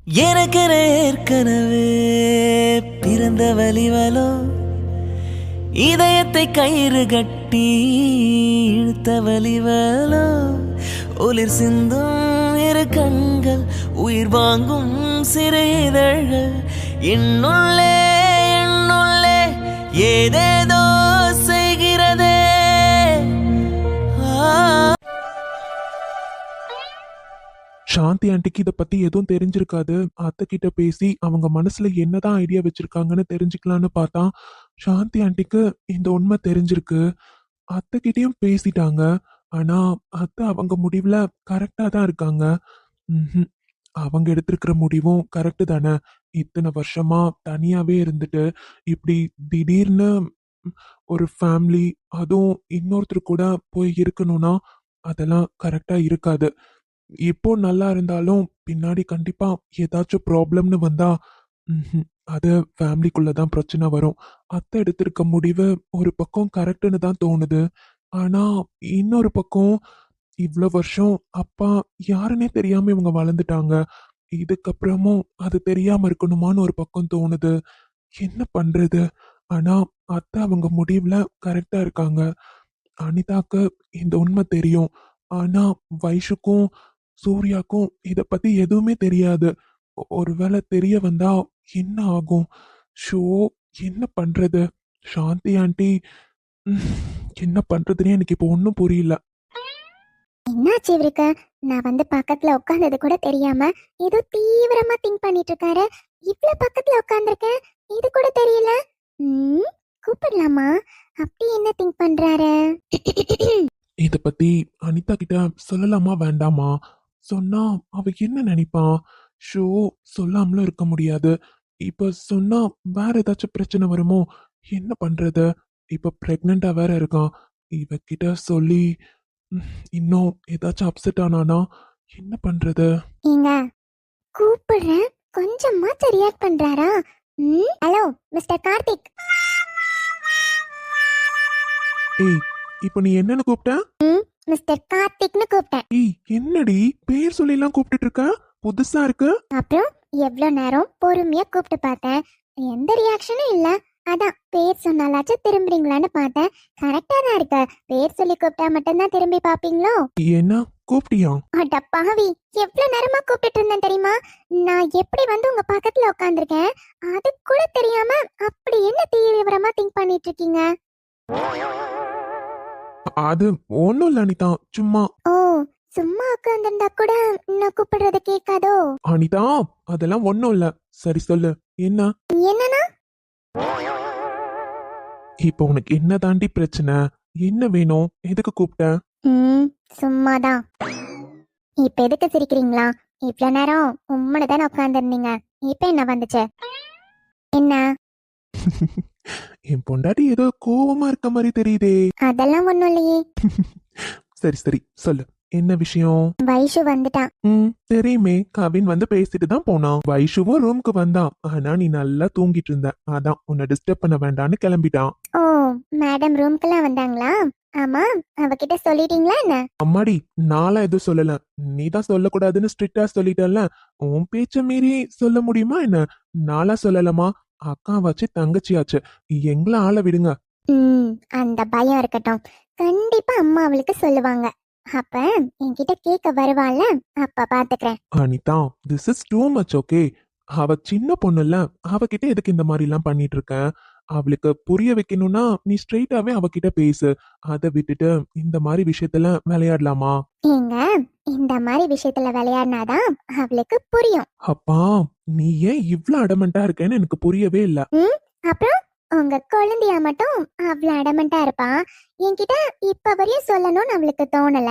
எனக்கென ஏற்கனவே பிறந்த வலிவலோ, இதயத்தை கயிறு கட்டி இழுத்த வலிவலோ, ஒளிர் சிந்தும் இரு கண்கள், உயிர் வாங்கும் சிறு இதழ்கள், என்னுள்ளே என்னுள்ளே ஏதேதோ செய்கிறதே. சாந்தி ஆண்டிக்கு இதை பத்தி எதுவும் தெரிஞ்சிருக்காது. அத்தை கிட்ட பேசி அவங்க மனசுல என்னதான் ஐடியா வச்சிருக்காங்கன்னு தெரிஞ்சுக்கலான்னு பார்த்தா சாந்தி ஆண்டிக்கு இந்த உண்மை தெரிஞ்சிருக்கு. அத்தை கிட்டயும் பேசிட்டாங்க. ஆனா அத்தை அவங்க முடிவுல கரெக்டா தான் இருக்காங்க. ம்ஹும். அவங்க எடுத்திருக்கிற முடிவும் கரெக்டு தானே. இத்தனை வருஷமா தனியாவே இருந்துட்டு இப்படி திடீர்னு ஒரு ஃபேமிலி, அதுவும் இன்னொருத்தர் கூட போய் இருக்கணும்னா அதெல்லாம் கரெக்டா இருக்காது. இப்போ நல்லா இருந்தாலும் பின்னாடி கண்டிப்பா ஏதாச்சும் ப்ராப்ளம்னு வந்தா ம்ஹும், அது ஃபேமிலிக்குள்ள தான் பிரச்சனை வரும். அத்தை எடுத்திருக்க முடிவு ஒரு பக்கம் கரெக்டுன்னு தான் தோணுது. ஆனா இன்னொரு பக்கம் இவ்வளோ வருஷம் அப்பா யாருன்னே தெரியாம இவங்க வளர்ந்துட்டாங்க. இதுக்கப்புறமும் அது தெரியாம இருக்கணுமான்னு ஒரு பக்கம் தோணுது. என்ன பண்றது? ஆனா அத்தை அவங்க முடிவுல கரெக்டா இருக்காங்க. அனிதாக்கு இந்த உண்மை தெரியும். ஆனா வைஷுக்கும் சூர்யாக்கும் இத பத்தி எதுவுமே தெரியாது. ஒருவேளை தெரிய வந்தா என்ன ஆகும்? ஷோ, என்ன பண்றது? சாந்தி ஆண்டி, ம், என்ன பண்றதுன்னே எனக்கு இப்போ ஒன்றும் புரியல. என்னாச்சு இவருக்கு? நான் வந்து பக்கத்துல உட்கார்ந்தது கூட தெரியாம ஏதோ தீவிரமா திங்க் பண்ணிட்டு இருக்காரு. இவ்வளவு பக்கத்துல உட்கார்ந்திருக்கேன், இது கூட தெரியல. ம், கூப்பிடலாமா? அப்படி என்ன திங்க் பண்றாரு? இத பத்தி அனிதா கிட்ட சொல்லலாமா வேண்டாமா? சொன்னா அவ என்ன நினைப்பா? ஷோ, சொல்லாமலும் இருக்க முடியாது. இப்ப சொன்னா வேற ஏதாச்சும் பிரச்சனை வருமோ? என்ன பண்றது? இப்ப பிரெக்னெண்டா வேற இருக்கான். இவகிட்ட சொல்லி ம், இன்னும் ஏதாச்சும் அப்செட் ஆனானா என்ன பண்றது? ஏங்க, கூப்பிடுறேன், கொஞ்சமா ரியாக்ட் பண்றாரா? ம், ஹலோ மிஸ்டர் கார்த்திக். ஏய், இப்ப நீ என்னன்னு கூப்பிட்ட? மிஸ்டர் கார்த்திக்னு கூப்பிட்டேன். ஏய், என்னடி பேர் சொல்லி எல்லாம் கூப்பிட்டுட்டு இருக்க? புதுசா இருக்கு. அப்புறம் எவ்வளோ நேரம் பொறுமையா கூப்பிட்டு பார்த்தேன், எந்த ரியாக்ஷனும் இல்ல. அதான் பேர் சொன்னாலாச்சும் திரும்புறீங்களான்னு பார்த்தேன். கரெக்டா தான் இருக்க. பேர் சொல்லி கூப்பிட்டா மட்டும்தான் திரும்பி பாப்பீங்களோ? என்ன கூப்பிட்டியா? அட பாவி, எவ்வளவு நேரமா கூப்பிட்டு இருந்தேன் தெரியுமா? நான் எப்படி வந்து உங்க பக்கத்துல உட்காந்துருக்கேன், அது கூட தெரியாம அப்படி என்ன தீவிரமா திங்க் பண்ணிட்டு இருக்கீங்க? அது ஒண்ணும் இல்ல அனிதா, சும்மா. ஓ, சும்மா உட்காந்துருந்தா கூட நான் கூப்பிடுறது கேட்காதோ? அனிதா, அதெல்லாம் ஒண்ணும் இல்ல. சரி சொல்லு, என்ன? என்னன்னா? இப்போ உனக்கு என்ன தாண்டி பிரச்சனை? என்ன வேணும்? எதுக்கு கூப்பிட்ட? ம், சும்மாதான். இப்ப எதுக்கு சிரிக்கிறீங்களா? இவ்வளவு நேரம் உம்மனு தானே உட்காந்துருந்தீங்க, இப்ப என்ன வந்துச்சு? என்ன? என் பொண்டாட்டி ஏதோ கோவமா இருக்க மாதிரி தெரியுதே. அதெல்லாம் ஒண்ணும் இல்லையே. சரி சரி சொல்லு, என்ன விஷயம்? வைஷு வந்துட்டான். தெரியுமே, கவின் வந்து பேசிட்டு தான் போனான். வைஷுவும் ரூம்க்கு வந்தான். ஆனா நீ நல்லா தூங்கிட்டு இருந்த, அதான் உன்னை டிஸ்டர்ப் பண்ண வேண்டாம்னு கிளம்பிட்டான். ஓ, மேடம் ரூம்க்குலாம் வந்தாங்களா? ஆமா, அவகிட்ட சொல்லிட்டீங்களா என்ன? அம்மாடி, நாளா எதுவும் சொல்லல. நீ தான் சொல்லக்கூடாதுன்னு ஸ்ட்ரிக்டா சொல்லிட்டல்ல. உன் பேச்ச மீறி சொல்ல முடியுமா என்ன? நாளா சொல்லலமா. அக்கா வச்சு தங்கச்சியாச்சு, எங்கள ஆள விடுங்க. ம், அந்த பயம் இருக்கட்டும். கண்டிப்பா அம்மா அவளுக்கு சொல்லுவாங்க. அப்ப என்கிட்ட கேட்க வருவாள்ல, அப்ப பாத்துக்கிறேன். Anitha, this is too much, okay? அவ சின்ன பொண்ணுல்ல, அவகிட்ட எதுக்கு இந்த மாதிரி எல்லாம் பண்ணிட்டு இருக்க? அவளுக்கு புரிய வைக்கணும்னா நீ ஸ்ட்ரெயிட்டாவே அவகிட்ட பேசு. அதை விட்டுட்டு இந்த மாதிரி விஷயத்துல விளையாடலாமா? ஏங்க, இந்த மாதிரி விஷயத்துல விளையாடினாதான் அவளுக்கு புரியும். அப்பா, நீ ஏன் இவ்ளோ அடமெண்டா இருக்கேன்னு எனக்கு புரியவே இல்ல. ம், அப்புறம் உங்க குழந்தையா மட்டும் அவ்வளவு அடமெண்டா இருப்பா? என்கிட்ட இப்ப வரையும் சொல்லணும்னு அவளுக்கு தோணல.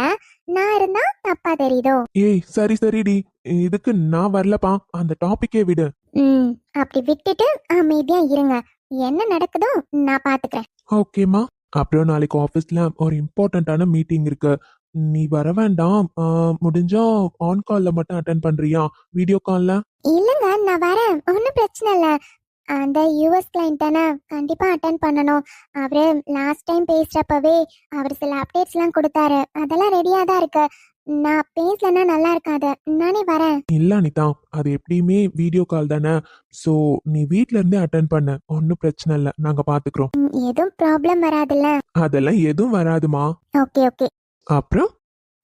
நான் இருந்தா தப்பா தெரியுதோ? ஏய், சரி சரிடி, இதுக்கு நான் வரலப்பா. அந்த டாபிக்கே விடு. ம், அப்படி விட்டுட்டு அமைதியா இருங்க. என்ன நடக்குதோ நான் பாத்துக்கிறேன். ஓகேம்மா. அப்புறம் நாளைக்கு ஆஃபீஸ்ல ஒரு இம்பார்ட்டண்ட்டான மீட்டிங் இருக்கு. நீ வர வேண்டாம். முடிஞ்சா ஆன் கால்ல மட்டும் அட்டென்ட் பண்றியா? வீடியோ கால்ல? இல்லங்க, நான் வரேன், ஒன்றும் பிரச்சனை இல்லை. அந்த யூஎஸ் கிளைண்ட் தானே, கண்டிப்பா அட்டன் பண்ணணும். அவரு லாஸ்ட் டைம் பேசுறப்பவே அவர் சில அப்டேட்ஸ்லாம் கொடுத்தாரு, அதெல்லாம் ரெடியா தான் இருக்கு. நான் பேசலன்னா நல்லா இருக்காது. நானே வரேன். இல்ல அனிதா, அது எப்படியுமே வீடியோ கால் தானே. சோ நீ வீட்ல இருந்தே அட்டன் பண்ண, ஒன்னும் பிரச்சனை இல்ல, நாங்க பாத்துக்கிறோம். எதுவும் ப்ராப்ளம் வராதுல்ல? அதெல்லாம் எதுவும் வராதுமா. Okay okay. அப்புறம்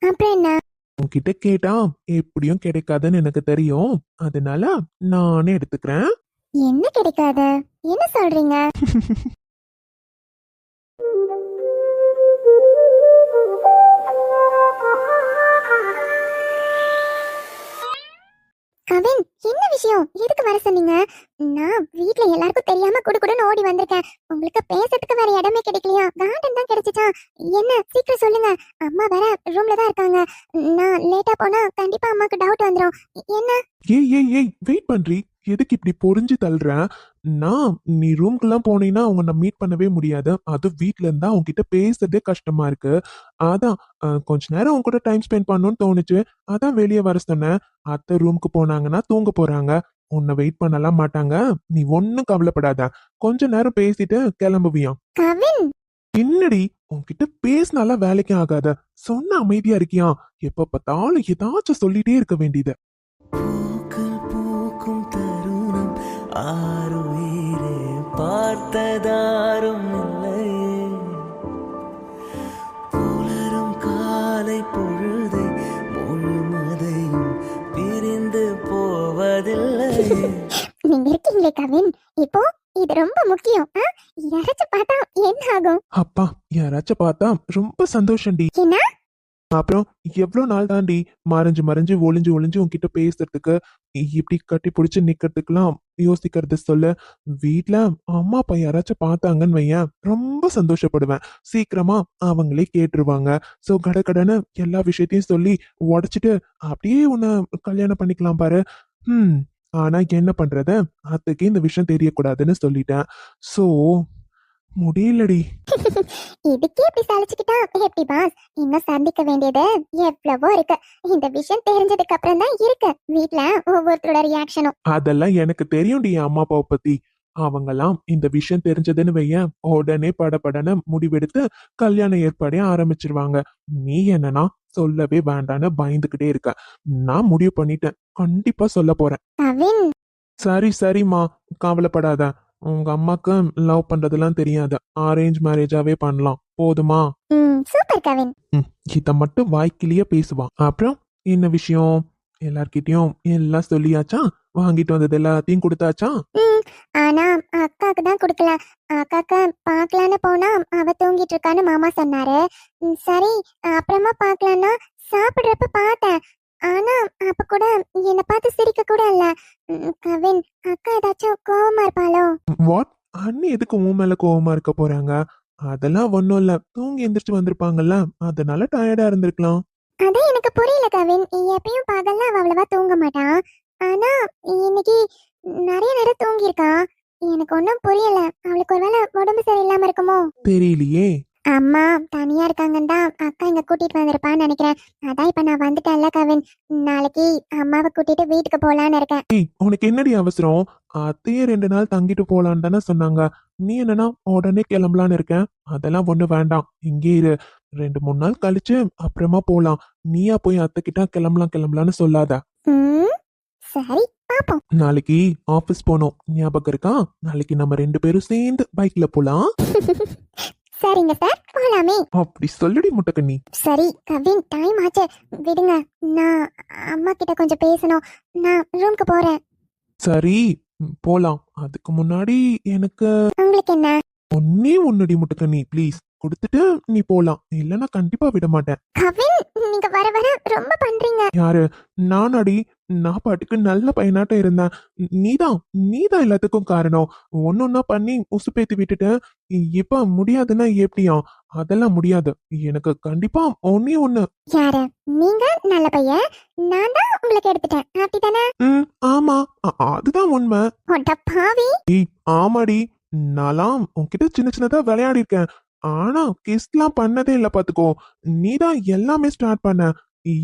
அப்புறம் என்ன? உன்கிட்ட கேட்டா எப்படியும் கிடைக்காதுன்னு எனக்கு தெரியும். அதனால நானே எடுத்துக்கிறேன். என்ன கிடைக்காது? என்ன சொல்றீங்க? கவின், என்ன விஷயம்? எதுக்கு வர சொன்னீங்க? நான் வீட்ல எல்லாருக்கும் தெரியாம குடுகுடுன்னு ஓடி வந்திருக்கேன். உங்களுக்கு பேசுறதுக்கு வேற இடமே கிடைக்கலையா? கார்டன் தான் கிடைச்சிச்சா? என்ன சீக்கிரம் சொல்லுங்க. அம்மா வேற ரூம்ல தான் இருக்காங்க. நான் லேட்டா போனா கண்டிப்பா அம்மாக்கு டவுட் வந்துரும். என்ன? ஏய் ஏய் ஏய், வெயிட் பண்றி. எதுக்கு இப்படி பொறிஞ்சு தள்ளுற? நான் நீ ரூம்க்குலாம் போனீங்கன்னா அவங்க மீட் பண்ணவே முடியாது. அது வீட்ல இருந்தா உன்கிட்ட பேசுறதே கஷ்டமா இருக்கு. அதான் கொஞ்ச நேரம் உன் கூட டைம் ஸ்பெண்ட் பண்ணணும்னு தோணுச்சு. அதான் வெளியே வர சொன்னேன். அத்தை ரூமுக்கு போனாங்கன்னா தூங்க போறாங்க. உன்னை வெயிட் பண்ணலாம் மாட்டாங்க. நீ ஒன்னும் கவலைப்படாத. கொஞ்ச நேரம் பேசிட்டு கிளம்புவியாம். கவின், என்னடி, உன்கிட்ட பேசினாலாம் வேலைக்கு ஆகாத. சொன்ன அமைதியா இருக்கியா? எப்ப பார்த்தாலும் ஏதாச்சும் சொல்லிட்டே இருக்க வேண்டியது. பூக்கள் பூக்கும் தருணம் ஆறுயிரே பார்த்ததாரும் இல்லையே, புலரும் காலை பொழுதை முழுமதையும் பிரிந்து போவதில்லையே. நீங்க இருக்கீங்களே கவின், இப்போ இது ரொம்ப முக்கியம். யாராச்சும் பார்த்தா என்ன ஆகும்? அப்பா, யாராச்சும் பார்த்தா ரொம்ப சந்தோஷம்டி. என்ன? அப்புறம் எவ்வளவு நாள் தாண்டி மறைஞ்சு மறைஞ்சு ஒளிஞ்சு ஒளிஞ்சு உன்கிட்ட பேசுறதுக்கு, இப்படி கட்டி பிடிச்சு நிக்கிறதுக்கெல்லாம் யோசிக்கிறது சொல்லு. வீட்ல அம்மா அப்பா யாராச்சும் பார்த்தாங்கன்னு வையேன், ரொம்ப சந்தோஷப்படுவேன். சீக்கிரமா அவங்களே கேட்டுருவாங்க. சோ கடகடன்னு எல்லா விஷயத்தையும் சொல்லி உடைச்சிட்டு அப்படியே உன்னை கல்யாணம் பண்ணிக்கலாம் பாரு. ம் ஆனா என்ன பண்றது, அத்தைக்கு இந்த விஷயம் தெரியக்கூடாதுன்னு சொல்லிட்டேன். சோ முடியலடி. இதுக்கே இப்படி சலிச்சுக்கிட்டா எப்படி பாஸ்? இன்னும் சந்திக்க வேண்டியது எவ்வளவோ இருக்கு. இந்த விஷயம் தெரிஞ்சதுக்கு அப்புறம் தான் இருக்கு வீட்ல ஒவ்வொருத்தரோட ரியாக்ஷனும். அதெல்லாம் எனக்கு தெரியும்டி என் அம்மா அப்பாவை பத்தி. அவங்கெல்லாம் இந்த விஷயம் தெரிஞ்சதுன்னு வையேன், உடனே படபடன்னு முடிவெடுத்து கல்யாண ஏற்பாடே ஆரம்பிச்சிருவாங்க. நீ என்னன்னா சொல்லவே வேண்டான்னு பயந்துகிட்டே இருக்க. நான் முடிவு பண்ணிட்டேன், கண்டிப்பா சொல்ல போறேன். கவின், சரி சரிம்மா, கவலைப்படாத. உங்க அம்மாக்கு லவ் பண்றதெல்லாம் தெரியாது. அரேஞ்ச் மேரேஜாவே பண்ணலாம், போதுமா? சூப்பர் கவின். இத மட்டும் வாய்க்கிலேயே பேசுவான். அப்புறம் என்ன விஷயம்? எல்லார்கிட்டயும் எல்லாம் சொல்லியாச்சா? வாங்கிட்டு வந்தது எல்லாத்தையும் கொடுத்தாச்சா? ஆனா அக்காக்கு தான் கொடுக்கல. அக்காக்கு பார்க்கலான்னு போனா அவ தூங்கிட்டு இருக்கான்னு மாமா சொன்னாரு. சரி, அப்புறமா பார்க்கலான்னா சாப்பிடுறப்ப பார்த்தேன். ஆனா அப்ப கூட என்ன பார்த்து சிரிக்க கூட இல்ல. கவின், அக்கா ஏதாச்சும் கோவமா இருப்பாளோ? வாட்? அண்ணி எதுக்கு உன் மேல கோவமா இருக்க போறாங்க? அதெல்லாம் ஒண்ணும் இல்ல, தூங்கி எந்திரிச்சு வந்திருப்பாங்கல்ல, அதனால டயர்டா இருந்திருக்கலாம். அதான் எனக்கு புரியல கவின். எப்பயும் பகல்ல அவ அவ்வளவா தூங்க மாட்டா. ஆனா இன்னைக்கு நிறைய நேரம் தூங்கி இருக்கா. எனக்கு ஒன்னும் புரியல. அவளுக்கு ஒருவேளை உடம்பு சரியில்லாம இருக்குமோ? தெரியலையே. அம்மா தனியா இருக்காங்கன்னு தான் அக்கா இங்க கூட்டிட்டு வந்திருப்பான்னு நினைக்கிறேன். அதான் இப்ப நான் வந்துட்டேன்ல கவின். நாளைக்கு அம்மாவை கூட்டிட்டு வீட்டுக்கு போலான்னு இருக்கேன். ஏய், உனக்கு என்னடி அவசரம்? அத்தையே 2 நாள் தங்கிட்டு போலான்னு தானே சொன்னாங்க. நீ என்னன்னா உடனே கிளம்பலான்னு இருக்க? அதெல்லாம் ஒண்ணு வேண்டாம், இங்கே இரு. 2-3 நாள் கழிச்சு அப்புறமா போலாம். நீயா போய் அத்தை கிட்ட கிளம்பலாம் கிளம்பலான்னு சொல்லாத. ம், சரி பாப்போம். நாளைக்கு ஆபீஸ் போனோம், ஞாபகம் இருக்கா? நாளைக்கு நம்ம 2 பேரும் சேர்ந்து பைக்ல போலாம். சரிங்க சார், போலாமே. அப்படி சொல்லுடி முட்டைக்கண்ணி. சரி கவின், டைம் ஆச்சு, விடுங்க. நான் அம்மா கிட்ட கொஞ்சம் பேசணும். நான் ரூம்க்கு போறேன். சரி, போலாம். அதுக்கு முன்னாடி எனக்கு உங்களுக்கு என்ன? ஒன்னே ஒன்னுடி முட்டைக்கண்ணி, ப்ளீஸ். கொடுத்துட்டு நீ போலாம், இல்லைன்னா கண்டிப்பா விட மாட்டேன். கவின், நீங்க வர வர ரொம்ப பண்றீங்க. யாரு? நானாடி? நான் பாட்டுக்கு நல்ல பையனாட்டம் இருந்தேன். நீதான் நீதான் எல்லாத்துக்கும் காரணம். ஒன்னொன்னா பண்ணி உசுப்பேத்தி விட்டுட்டேன். இப்ப முடியாதுன்னா எப்படியா? அதெல்லாம் முடியாது. எனக்கு கண்டிப்பா ஒன்னே ஒண்ணு. யாரு? நீங்க நல்ல பையன், நான் தான் உங்களுக்கு எடுத்துட்டேன், அப்படிதானே? ஆமா, அதுதான் உண்மை. ஒட்ட பாவி. ஏய், ஆமாடி. நான்லாம் உன்கிட்ட சின்ன சின்னதா விளையாடி இருக்கேன். ஆனா கிஸ்லாம் பண்ணதே இல்ல பாத்துக்கோ. நீதான் எல்லாமே ஸ்டார்ட் பண்ண.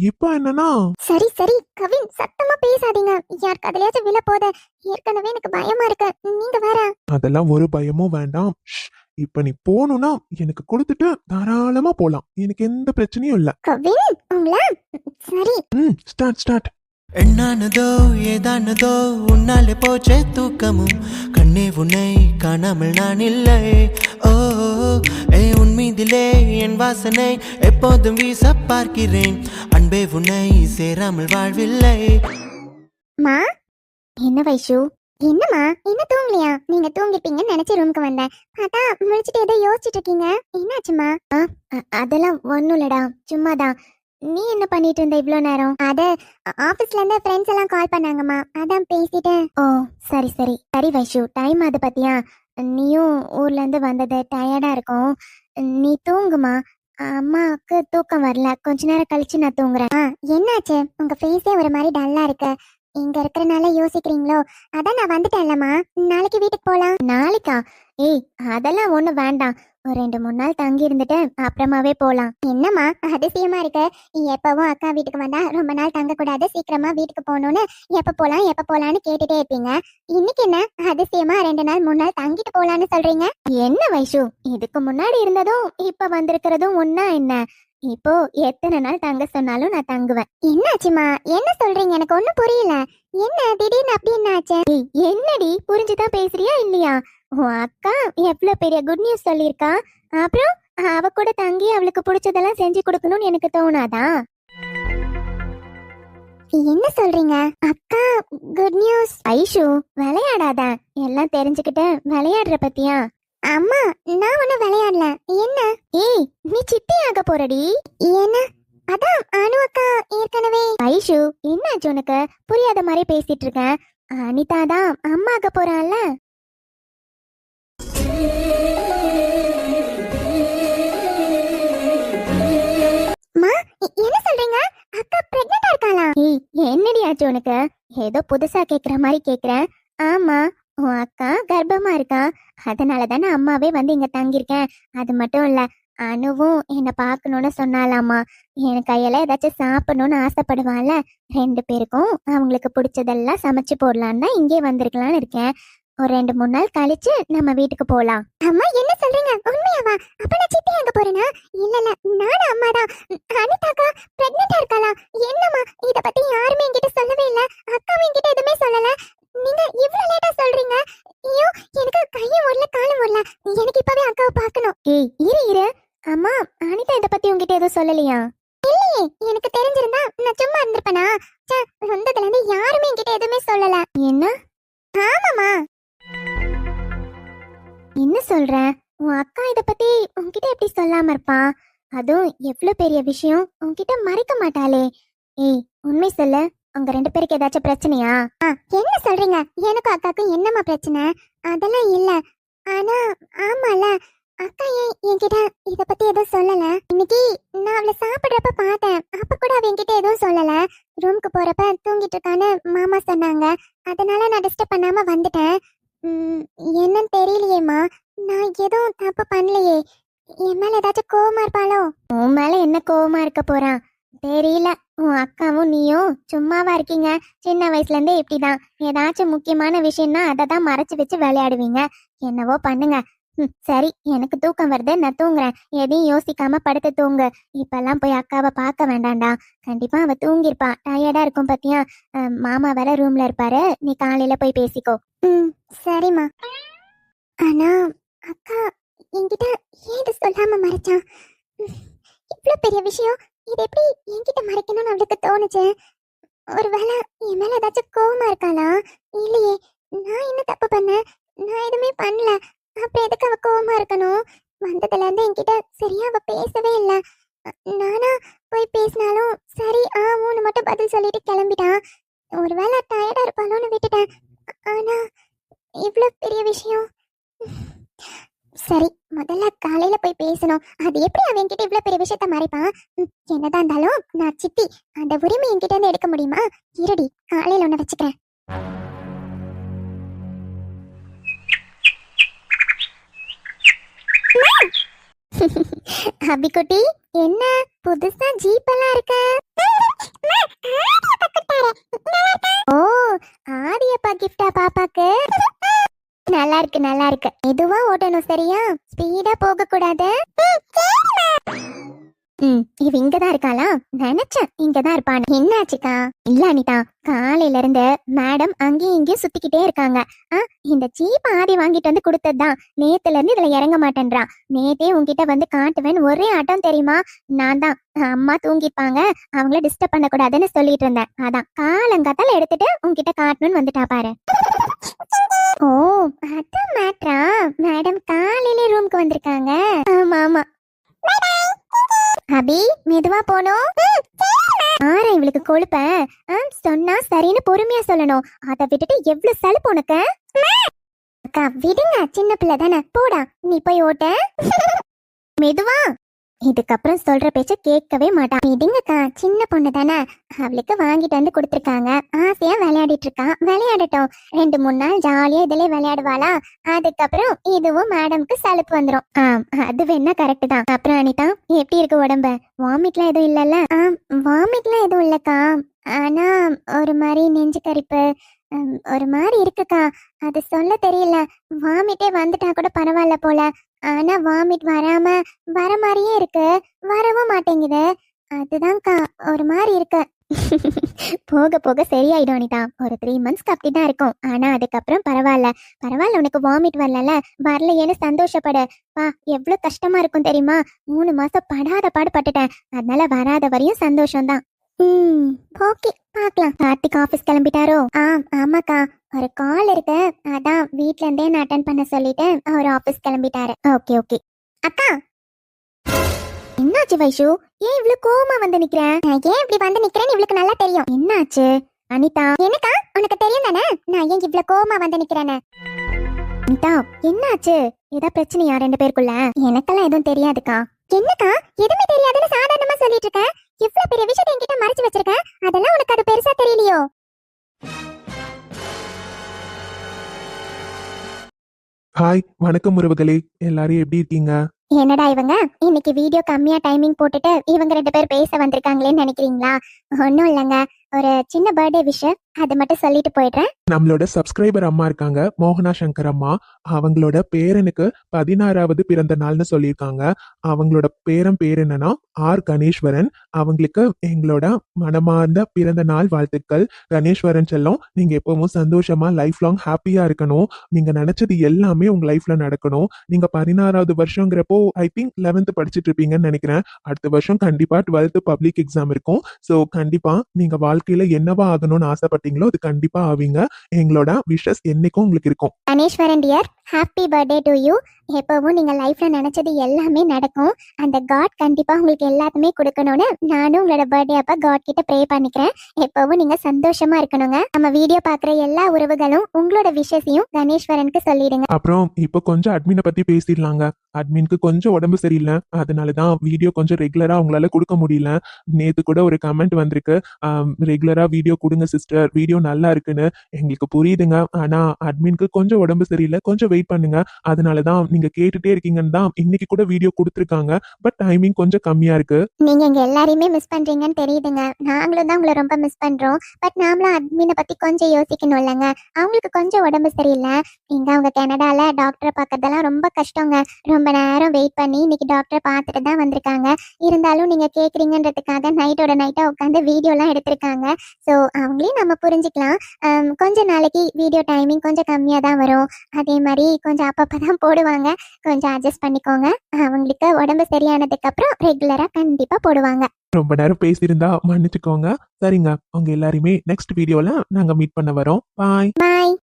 இப்ப என்னன்னா சரி சரி கவின், சத்தமா பேசாதீங்க. யார் கதையாச்சும் விழ போத. ஏற்கனவே எனக்கு பயமா இருக்கு, நீங்க வேற. அதெல்லாம் ஒரு பயமும் வேண்டாம். ஷ், இப்ப நீ போகணும்னா எனக்கு கொடுத்துட்டு தாராளமா போலாம், எனக்கு எந்த பிரச்சனையும் இல்ல. கவின் உங்களா சரி. ஸ்டார்ட். என்னானதோ ஏதானதோ உன்னாலே போச்சே தூக்கமும் கண்ணே உன்னை காணாமல் நான் இல்லை. ஓ உன் மீதிலே என் வாசனை எப்போதும் வீச பார்க்கிறேன். அன்பே உன்னை சேராமல் வாழ்வில்லை. மா என்ன வைஷு, என்னம்மா இன்னும் தூங்கலையா? நீங்க தூங்கிருப்பீங்கன்னு நினைச்சு ரூமுக்கு வந்தேன். பார்த்தா முழிச்சிட்டு ஏதோ யோசிச்சுட்டு இருக்கீங்க. என்னாச்சுமா? அதெல்லாம் ஒண்ணும் இல்லடா, சும்மாதான். நீ என்ன பண்ணிட்டு இருந்த இவ்ளோ நேரம்? ஆபீஸ்ல இருந்து ஃப்ரெண்ட்ஸ் எல்லாம் கால் பண்ணாங்கம்மா, அதான் பேசிட்டேன். ஓ சரி வைஷு, டைம் அது பத்தியா? நீயும் ஊர்ல இருந்து வந்தது டயர்டா இருக்கும், நீ தூங்குமா. அம்மாவுக்கு தூக்கம் வரல, கொஞ்ச நேரம் கழிச்சு நான் தூங்குறேன். என்னாச்சு? உங்க ஃபேஸே ஒரு மாதிரி டல்லா இருக்கு. இங்க இருக்கறனால யோசிக்கிறீங்களோ? அதான் நான் வந்துட்டேன்லம்மா, நாளைக்கு வீட்டுக்கு போலாம். நாளைக்கா? ஏய் அதெல்லாம் ஒண்ணு வேண்டாம், ஒரு 2-3 நாள் தங்கி இருந்துட்டு அப்புறமாவே போலாம். என்னம்மா அதிசயமா இருக்கு, எப்பவும் அக்கா வீட்டுக்கு வந்தா ரொம்ப நாள் தங்க கூடாது, சீக்கிரமா வீட்டுக்கு போகணும்னு எப்ப போலான்னு கேட்டுட்டே இருப்பீங்க. இன்னைக்கு என்ன அதிசயமா 2 நாள் 3 நாள் தங்கிட்டு போலான்னு சொல்றீங்க? என்ன வைஷு, இதுக்கு முன்னாடி இருந்ததும் இப்ப வந்திருக்கிறதும் ஒன்னா என்ன? இப்போ எத்தனை நாள் தங்க சொன்னாலும் நான் தங்குவேன். என்னாச்சுமா, என்ன சொல்றீங்க? எனக்கு ஒண்ணும் புரியல. என்ன திடீர்னு அப்படி என்ன ஆச்சு? என்னடி புரிஞ்சுதான் பேசுறியா இல்லையா? உன் அக்கா எவ்வளவு பெரிய குட் நியூஸ் சொல்லியிருக்கா, அப்புறம் அவ கூட தங்கி அவளுக்கு பிடிச்சதெல்லாம் செஞ்சு கொடுக்கணும்னு எனக்கு தோணாதா? என்ன சொல்றீங்க? அக்கா குட் நியூஸ்? ஐஷு விளையாடாத, எல்லாம் தெரிஞ்சுக்கிட்டு விளையாடுற பத்தியா? அம்மா நான் ஒன்னும் விளையாடல. என்ன? ஏய் நீ சித்தி ஆக போறடி. என்ன? அதான் அனு அக்கா ஏற்கனவே. ஐஷு என்னாச்சு உனக்கு? புரியாத மாதிரி பேசிட்டு இருக்க. அனிதா தான் அம்மா ஆக போறான்ல. என்ன சொல்றீங்க? அக்கா பிரெக்னன்ட்டா இருக்காளா? ஏய் என்னடி ஆச்சு உனக்கு? ஏதோ புதுசா கேக்குற மாதிரி கேக்குறேன். ஆமா உன் அக்கா கர்ப்பமா இருக்கா, அதனாலதானே அம்மாவே வந்து இங்க தங்கியிருக்கேன். அது மட்டும் இல்ல, அனுவும் என்ன பாக்கணும்னு சொன்னாலாமா. என் கையில ஏதாச்சும் சாப்பிடணும்னு ஆசைப்படுவான்ல, 2 பேருக்கும் அவங்களுக்கு பிடிச்சதெல்லாம் சமைச்சு போடலான்னு தான் இங்கே வந்திருக்கலான்னு இருக்கேன். ஒரு 2-3 நாள் கழிச்சு நம்ம வீட்டுக்கு போலாம். அம்மா என்ன சொல்றீங்க? உண்மையாவா? அப்ப நான் சித்தி எங்க போறேனா? இல்ல நானும் அம்மா தான். அனிதாக்கா பிரெக்னன்ட்டா இருக்காளா? என்னம்மா இத பத்தி யாருமே என்கிட்ட சொல்லவே இல்ல, அக்காவும் என்கிட்ட எதுவுமே சொல்லல. நீங்க இவ்வளவு லேட்டா சொல்றீங்க. ஐயோ எனக்கு கையும் ஓடல காலும் ஓடல, எனக்கு இப்பவே அக்காவை பார்க்கணும். ஏய் இரு, அம்மா அனிதா இத பத்தி உங்ககிட்ட எதுவும் சொல்லலையா? இல்லையே, எனக்கு தெரிஞ்சிருந்தா நான் சும்மா இருந்திருப்பேனா? வந்ததுல இருந்து யாருமே என்கிட்ட எதுவுமே சொல்லல. என்ன? ஆமாமா. என்ன சொல்ற? உன் அக்கா இத பத்தி உன்கிட்ட எப்படி சொல்லாம இருப்பா? அதுவும் எவ்வளவு பெரிய விஷயம், உன்கிட்ட மறைக்க மாட்டாளே. ஏய் உண்மை சொல்லு, உங்க 2 பேருக்கு ஏதாச்சும் பிரச்சனையா? என்ன சொல்றீங்க? எனக்கும் அக்காக்கும் என்னமா பிரச்சனை? அதெல்லாம் இல்ல. ஆனா ஆமால, அக்கா ஏன் என்கிட்ட இத பத்தி எதுவும் சொல்லல. இன்னைக்கு நான் அவளை சாப்பிடுறப்ப பார்த்தேன், அப்ப கூட அவ என்கிட்ட எதுவும் சொல்லல. ரூமுக்கு போறப்ப தூங்கிட்டு இருக்கான்னு மாமா சொன்னாங்க, அதனால நான் டிஸ்டர்ப் பண்ணாம வந்துட்டேன். என்னன்னு தெரியலையேம்மா, நான் எதுவும் தப்பு பண்ணலையே. என் மேல ஏதாச்சும் கோவமா இருப்பாளோ? உன் மேல என்ன கோவமா இருக்க போறான் தெரியல. உன் அக்காவும் நீயும் சும்மாவா இருக்கீங்க? சின்ன வயசுல இருந்தே இப்படிதான், ஏதாச்சும் முக்கியமான விஷயம்னா அதை தான் மறைச்சு வச்சு விளையாடுவீங்க. என்னவோ பண்ணுங்க. சரி எனக்கு தூக்கம் வருது, நான் தூங்குறேன். எதையும் யோசிக்காம படுத்து தூங்கு. இப்பெல்லாம் போய் அக்காவை பார்க்க வேண்டாம்டா, கண்டிப்பா அவ தூங்கிருப்பா, டயர்டா இருக்கும் பத்தியா. மாமா வேற ரூம்ல இருப்பாரு, நீ காலையில போய் பேசிக்கோ. சரிம்மா. ஆனா அக்கா என்கிட்ட ஏது சொல்லாம மறைச்சான்? இவ்வளவு பெரிய விஷயம், இது எப்படி என்கிட்ட மறைக்கணும்னு அவளுக்கு தோணுச்சு? ஒருவேளை என் மேல ஏதாச்சும் கோவமா இருக்காளா? இல்லையே, நான் என்ன தப்பு பண்ணேன்? நான் எதுவுமே பண்ணல, அப்புறம் எதுக்கு அவ கோவமா இருக்கணும்? வந்ததுல இருந்து என்கிட்ட சரியா அவ பேசவே இல்ல. நானா போய் பேசினாலும் சரி ஆவுன்னு மட்டும் பதில் சொல்லிட்டு கிளம்பிட்டான். ஒருவேளை டயர்டா இருப்பாளோன்னு விட்டுட்டேன். ஆனா இவ்வளவு பெரிய விஷயம். சரி முதல்ல காலையில போய் பேசணும். அது எப்படி அவன் என்கிட்ட இவ்வளவு பெரிய விஷயத்த மறைப்பான்? என்னதான் இருந்தாலும் நான் சித்தி, அந்த உரிமை என்கிட்ட இருந்து எடுக்க முடியுமா? இருடி, காலையில ஒண்ணு வச்சுக்கிறேன். அபிக்குட்டி என்ன புதுசா ஜீப் எல்லாம் இருக்கு? ஓ ஆதியப்பா கிஃப்டா பாப்பாக்கு? நல்லா இருக்கு நல்லா இருக்கு. மெதுவா ஓட்டணும் சரியா? ஸ்பீடா ஸ்பீடா போக கூடாது. இவ இங்கதான் இருக்காளா? நினைச்சேன் இங்கதான் இருப்பான்னு. என்னாச்சுக்கா? இல்ல அனிதா, காலையில இருந்து மேடம் அங்கேயும் இங்கேயும் சுத்திக்கிட்டே இருக்காங்க. இந்த சீப் ஆதி வாங்கிட்டு வந்து கொடுத்ததுதான். நேத்துல இருந்து இதுல இறங்க மாட்டேன்றான். நேத்தே உன்கிட்ட வந்து காட்டுவேன் ஒரே ஆட்டம் தெரியுமா? நான் தான் அம்மா தூங்கிப்பாங்க, அவங்கள டிஸ்டர்ப் பண்ண கூடாதுன்னு சொல்லிட்டு இருந்தேன். அதான் காலங்காத்தால எடுத்துட்டு உன்கிட்ட காட்டணும்னு வந்துட்டா பாரு. ஓ, அதான் மேட்ரா? மேடம் காலையில ரூம்க்கு வந்திருக்காங்க. ஆமா ஆமா. அபி, மெதுவா போனோம். ஆறா இவளுக்கு கொழுப்ப. சொன்னா சரின்னு பொறுமையா சொல்லணும். அதை விட்டுட்டு எவ்வளவு சலுப்பு உனக்கு. அக்கா விடுங்க, சின்ன பிள்ளை தானே, போடா நீ போய் ஓட்ட. மெதுவா. இதுக்கப்புறம் சொல்ற பேச்ச கேட்கவே மாட்டான். விடுங்கக்கா, சின்ன பொண்ணு தானே, அவளுக்கு வாங்கிட்டு வந்து கொடுத்துருக்காங்க. ஆசையா விளையாடிட்டு இருக்கா, விளையாடட்டும். 2-3 நாள் ஜாலியா இதுல விளையாடுவாளா, அதுக்கப்புறம் இதுவும் மேடம்க்கு சலுப்பு வந்துரும். அது வேணா கரெக்ட் தான். அப்புறம் அனிதா, எப்படி இருக்கு உடம்பு? வாமிட்லாம் எதுவும் இல்லல்ல? வாமிட்லாம் எதுவும் இல்லக்கா, ஆனா ஒரு மாதிரி நெஞ்சு கரிப்பு ஒரு மாதிரி இருக்குக்கா. அது சொல்ல தெரியல. வாமிட்டே வந்துட்டா கூட பரவாயில்ல போல, ஆனா வாமிட் வராம வர மாதிரியே இருக்கு, வரவும் மாட்டேங்குது. அதுதான்க்கா ஒரு மாதிரி இருக்கு. போக போக சரியாயிடும் அனிதா. ஒரு 3 மந்த்ஸ்க்கு அப்படிதான் இருக்கும். ஆனா அதுக்கப்புறம் பரவாயில்ல. பரவாயில்ல, உனக்கு வாமிட் வரல, வரலையேன்னு சந்தோஷப்படு. எவ்வளவு கஷ்டமா இருக்கும் தெரியுமா? 3 மாசம் படாத பாடுபட்டுட்டேன். அதனால வராத வரையும் சந்தோஷம்தான். ஓகே, பார்க்கலாம். கார்த்திக் ஆபீஸ் கிளம்பிட்டாரோ? ஆமாக்கா, ஒரு கால் இருக்கு, அதான் வீட்ல இருந்தே நான் அட்டென்ட் பண்ண சொல்லிட்டு அவர் ஆபீஸ் கிளம்பிட்டாரு. Okay okay. அக்கா, என்னாச்சு வைஷு? ஏன் இவ்வளவு கோவமா வந்து நிக்கிறேன்? நான் ஏன் இப்படி வந்து நிக்கிறேன்னு இவளுக்கு நல்லா தெரியும். என்னாச்சு அனிதா? எனக்கா? உனக்கு தெரியும் தானே நான் ஏன் இவ்வளவு கோவமா வந்து நிக்கிறேன்னு. அனிதா, என்னாச்சு? ஏதா பிரச்சனையா 2 பேருக்குள்ள? எனக்கெல்லாம் எதுவும் தெரியாதுக்கா. என்னக்கா எதுவுமே தெரியாதுன்னு சாதாரணமா சொல்லிட்டு இருக்க? இவ்வளவு பெரிய விஷயத்தை என்கிட்ட மறைச்சு வச்சிருக்க, அதெல்லாம் உனக்கு அது பெருசா தெரியலையோ? ஹாய், வணக்கம் உறவுகளே, எல்லாரும் எப்படி இருக்கீங்க? என்னடா இவங்க இன்னைக்கு வீடியோ கம்மியா டைமிங் போட்டுட்டு இவங்க 2 பேர் பேச வந்திருக்காங்களேன்னு நினைக்கிறீங்களா? ஒன்னும் இல்லைங்க, ஒரு சின்ன பர்த்டே விஷ், அது மட்டும் சொல்லிட்டு போயிடுறேன். நம்மளோட சப்ஸ்கிரைபர் அம்மா இருக்காங்க, மோகனா சங்கர் அம்மா. அவங்களோட பேரனுக்கு 16வது பிறந்த நாள்னு சொல்லியிருக்காங்க. அவங்களோட பேர் என்னன்னா ஆர் கணேஸ்வரன். அவங்களுக்கு எங்களோட மனமார்ந்த பிறந்த நாள் வாழ்த்துக்கள். கணேஸ்வரன் செல்லம், நீங்க எப்பவும் சந்தோஷமா லைஃப் லாங் ஹாப்பியா இருக்கணும். நீங்க நினைச்சது எல்லாமே உங்க லைஃப்ல நடக்கணும். நீங்க 16வது வருஷங்கிறப்போ ஐ திங்க் 11th படிச்சுட்டு இருப்பீங்கன்னு நினைக்கிறேன். அடுத்த வருஷம் கண்டிப்பா 12th பப்ளிக் எக்ஸாம் இருக்கும். ஸோ கண்டிப்பா நீங்க வாழ்க்கையில என்னவா ஆகணும்னு ஆசைப்பட்டீங்களோ அது கண்டிப்பா ஆவீங்க. எங்களோட விஷஸ் என்னைக்கும் உங்களுக்கு இருக்கும். Ganeswaran dear, happy birthday to you. எப்பவும் நீங்க லைஃப்ல நினைச்சது எல்லாமே நடக்கும். அந்த காட் கண்டிப்பா உங்களுக்கு எல்லாத்துமே கொடுக்கணும்னு நானும் உங்களோட பர்த்டே அப்ப காட் கிட்ட ப்ரே பண்ணிக்கிறேன். எப்பவும் நீங்க சந்தோஷமா இருக்கணுங்க. நம்ம வீடியோ பாக்குற எல்லா உறவுகளும் உங்களோட விஷஸையும் கணேஸ்வரனுக்கு சொல்லிடுங்க. அப்புறம் இப்போ கொஞ்சம் அட்மினை பத்தி பேசிடலாங்க. அட்மினுக்கு கொஞ்சம் உடம்பு சரியில்லை, அதனாலதான் வீடியோ கொஞ்சம் ரெகுலரா அவங்களால கொடுக்க முடியல. நேத்து கூட ஒரு கமெண்ட் வந்திருக்கு, ரெகுலரா வீடியோ கொடுங்க சிஸ்டர், வீடியோ நல்லா இருக்குன்னு. எங்களுக்கு புரியுதுங்க, ஆனா அட்மினுக்கு கொஞ்சம் உடம்பு சரியில்லை, கொஞ்சம் வெயிட் பண்ணுங்க. அதனாலதான் நீங்க கேட்டுட்டே இருக்கீங்கன்னு தான் இன்னைக்கு கூட வீடியோ கொடுத்துருக்காங்க. பட் டைமிங் கொஞ்சம் கம்மியா இருக்கு. நீங்க எங்க எல்லாரையுமே மிஸ் பண்றீங்கன்னு தெரியுதுங்க. நாங்களும் தான் உங்களை ரொம்ப மிஸ் பண்றோம். பட் நாமளும் அட்மினை பத்தி கொஞ்சம் யோசிக்கணும் இல்லைங்க. அவங்களுக்கு கொஞ்சம் உடம்பு சரியில்லை. இங்க அவங்க கனடால டாக்டரை பார்க்கறதெல்லாம் ரொம்ப கஷ்டங்க. ரொம்ப நேரம் வெயிட் பண்ணி இன்னைக்கு டாக்டரை பார்த்துட்டு தான் வந்திருக்காங்க. இருந்தாலும் நீங்க கேக்குறீங்கன்றதுக்காக நைட்டோட நைட்டா உட்காந்து வீடியோலாம் எடுத்திருக்காங்க. ஸோ அவங்களையும் நம்ம புரிஞ்சுக்கலாம். கொஞ்ச நாளைக்கு வீடியோ டைமிங் கொஞ்சம் கம்மியாக தான் வரும். அதே மாதிரி கொஞ்சம் அப்பப்போ தான் போடுவாங்க. கொஞ்சம் அட்ஜஸ்ட் பண்ணிக்கோங்க. அவங்களுக்கு உடம்பு சரியானதுக்கு அப்புறம் ரெகுலரா கண்டிப்பா போடுவாங்க. ரொம்ப நேரம் பேசியிருந்தா மன்னிச்சுக்கோங்க. சரிங்க, உங்க எல்லாருமே நெக்ஸ்ட் வீடியோல நாங்க மீட் பண்ண வரோம். பாய். பாய்.